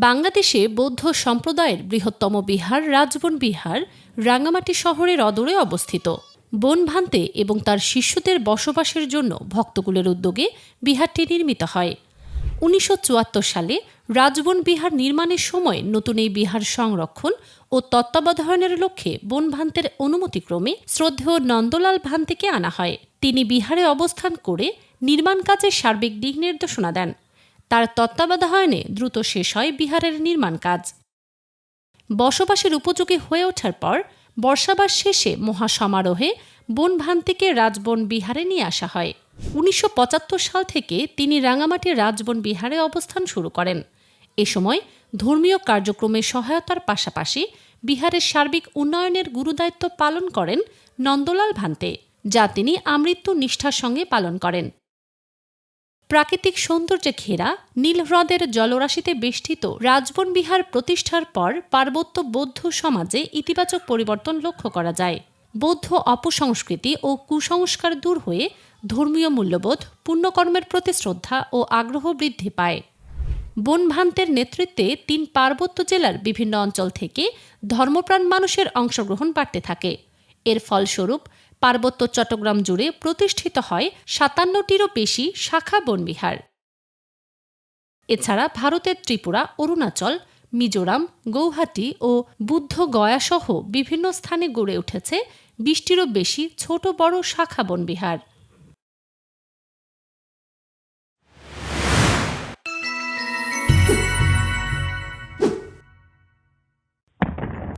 বাংলাদেশে বৌদ্ধ সম্প্রদায়ের বৃহত্তম বিহার রাজবন বিহার রাঙ্গামাটি শহরের অদূরে অবস্থিত। বনভান্তে এবং তার শিষ্যদের বসবাসের জন্য ভক্তকুলের উদ্যোগে বিহারটি নির্মিত হয়। 1974 সালে রাজবন বিহার নির্মাণের সময় নতুন এই বিহার সংরক্ষণ ও তত্ত্বাবধানের লক্ষ্যে বনভান্তের অনুমতিক্রমে শ্রদ্ধেয় নন্দলাল ভান্তেকে আনা হয়। তিনি বিহারে অবস্থান করে নির্মাণ কাজের সার্বিক দিক নির্দেশনা দেন। তার তত্ত্বাবধানে দ্রুত শেষ হয় বিহারের নির্মাণ কাজ। বসবাসের উপযোগী হয়ে ওঠার পর বর্ষাবাস শেষে মহাসমারোহে বনভান্তিকে রাজবন বিহারে নিয়ে আসা হয়। 1975 সাল থেকে তিনি রাঙ্গামাটির রাজবন বিহারে অবস্থান শুরু করেন। এ সময় ধর্মীয় কার্যক্রমে সহায়তার পাশাপাশি বিহারের সার্বিক উন্নয়নের গুরুদায়িত্ব পালন করেন নন্দলাল ভান্তে, যা তিনি আমৃত্যু নিষ্ঠার সঙ্গে পালন করেন। প্রাকৃতিক সৌন্দর্যে ঘেরা নীল হ্রদের জলরাশিতে বেষ্টিত রাজবন বিহার প্রতিষ্ঠার পর পার্বত্য বৌদ্ধ সমাজে ইতিবাচক পরিবর্তন লক্ষ্য করা যায়। বৌদ্ধ অপসংস্কৃতি ও কুসংস্কার দূর হয়ে ধর্মীয় মূল্যবোধ, পুণ্যকর্মের প্রতি শ্রদ্ধা ও আগ্রহ বৃদ্ধি পায়। বনভান্তের নেতৃত্বে 3 পার্বত্য জেলার বিভিন্ন অঞ্চল থেকে ধর্মপ্রাণ মানুষের অংশগ্রহণ বাড়তে থাকে। এর ফলস্বরূপ পার্বত্য চট্টগ্রাম জুড়ে প্রতিষ্ঠিত হয় 57টিরও বেশি শাখা বনবিহার। এছাড়া ভারতের ত্রিপুরা, অরুণাচল, মিজোরাম, গৌহাটি ও বুদ্ধগয়াসহ বিভিন্ন স্থানে গড়ে উঠেছে 20টিরও বেশি ছোট বড় শাখা বনবিহার।